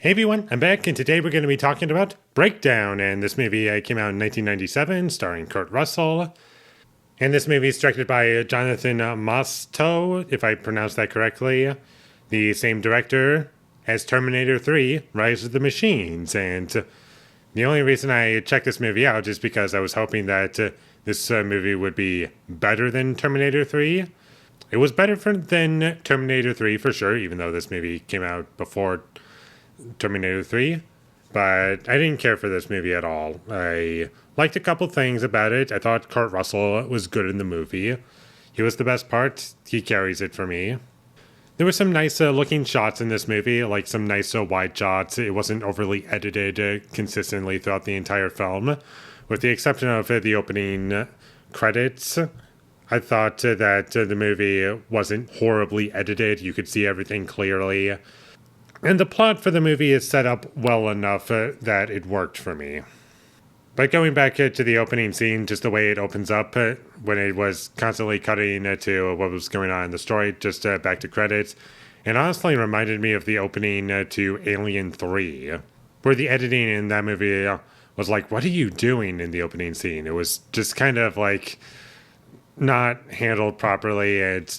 Hey everyone, I'm back, and today we're going to be talking about Breakdown. And this movie came out in 1997, starring Kurt Russell. And this movie is directed by Jonathan Mostow, if I pronounced that correctly, the same director as Terminator 3, Rise of the Machines. And the only reason I checked this movie out is because I was hoping that this movie would be better than Terminator 3. It was better than Terminator 3 for sure, even though this movie came out before Terminator 3, but I didn't care for this movie at all. I liked a couple things about it. I thought Kurt Russell was good in the movie. He was the best part. He carries it for me. There were some nice looking shots in this movie, like some nice wide shots. It wasn't overly edited consistently throughout the entire film, with the exception of the opening credits. I thought that the movie wasn't horribly edited. You could see everything clearly. And the plot for the movie is set up well enough that it worked for me. But going back to the opening scene, just the way it opens up when it was constantly cutting to what was going on in the story, just back to credits, it honestly reminded me of the opening to Alien 3, where the editing in that movie was like, what are you doing in the opening scene? It was just kind of like not handled properly. It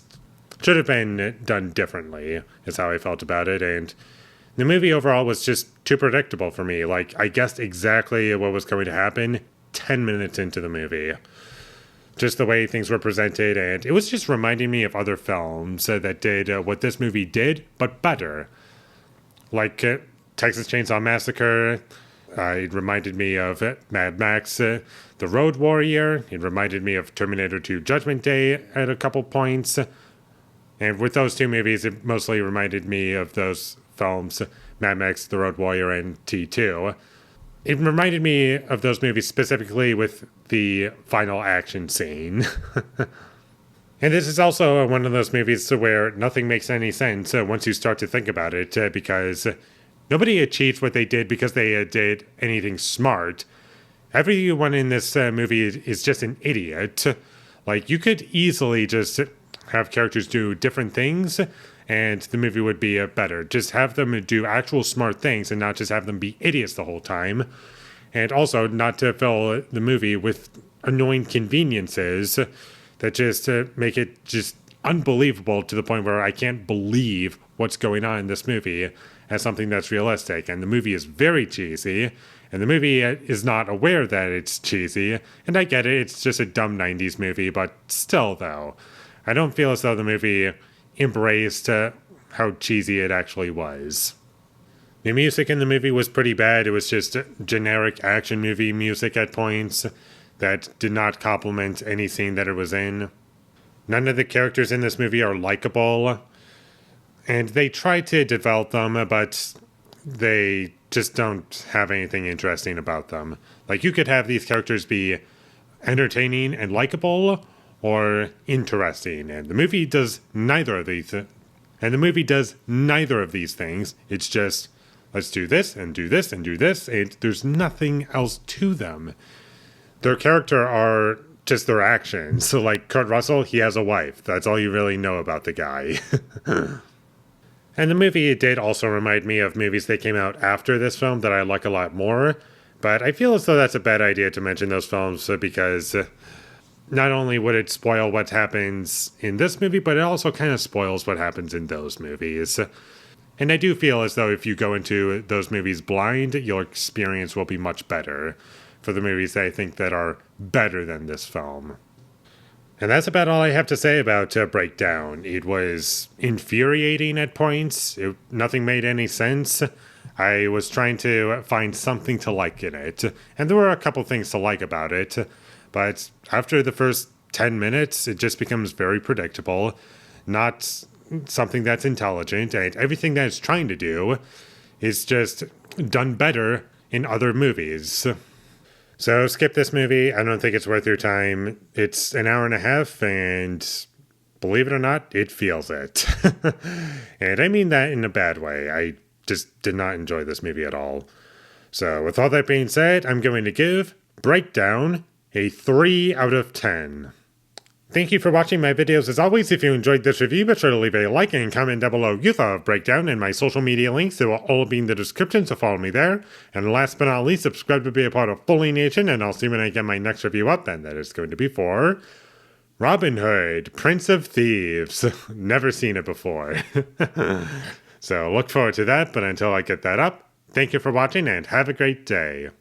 should have been done differently, is how I felt about it. And the movie overall was just too predictable for me. Like, I guessed exactly what was going to happen 10 minutes into the movie. Just the way things were presented, and it was just reminding me of other films that did what this movie did, but better. Like Texas Chainsaw Massacre. It reminded me of Mad Max, The Road Warrior. It reminded me of Terminator 2 Judgment Day at a couple points. And with those two movies, it mostly reminded me of those films, Mad Max, The Road Warrior, and T2. It reminded me of those movies specifically with the final action scene. And this is also one of those movies where nothing makes any sense once you start to think about it, because nobody achieved what they did because they did anything smart. Everyone in this movie is just an idiot. Like, you could easily just have characters do different things and the movie would be better. Just have them do actual smart things and not just have them be idiots the whole time. And also not to fill the movie with annoying conveniences that just make it just unbelievable to the point where I can't believe what's going on in this movie as something that's realistic. And the movie is very cheesy, and the movie is not aware that it's cheesy. And I get it, it's just a dumb 90s movie, but still though, I don't feel as though the movie embraced how cheesy it actually was. The music in the movie was pretty bad. It was just generic action movie music at points that did not complement any scene that it was in. None of the characters in this movie are likable, and they try to develop them, but they just don't have anything interesting about them. Like, you could have these characters be entertaining and likable, or interesting, and the movie does neither of these. And the movie does neither of these things. It's just, let's do this and do this and do this, and there's nothing else to them. Their character are just their actions. So, like Kurt Russell, he has a wife. That's all you really know about the guy. And the movie did also remind me of movies that came out after this film that I like a lot more. But I feel as though that's a bad idea to mention those films because not only would it spoil what happens in this movie, but it also kind of spoils what happens in those movies. And I do feel as though if you go into those movies blind, your experience will be much better for the movies that I think that are better than this film. And that's about all I have to say about Breakdown. It was infuriating at points. Nothing made any sense. I was trying to find something to like in it, and there were a couple things to like about it. But after the first 10 minutes, it just becomes very predictable, not something that's intelligent, and everything that it's trying to do is just done better in other movies. So skip this movie. I don't think it's worth your time. It's an hour and a half, and believe it or not, it feels it. And I mean that in a bad way. I just did not enjoy this movie at all. So with all that being said, I'm going to give Breakdown a 3 out of 10. Thank you for watching my videos. As always, if you enjoyed this review, be sure to leave a like and comment down below your thought of Breakdown, and my social media links, they will all be in the description, so follow me there. And last but not least, subscribe to be a part of Foley Nation, and I'll see when I get my next review up, and that is going to be for Robin Hood, Prince of Thieves. Never seen it before. So look forward to that, but until I get that up, thank you for watching and have a great day.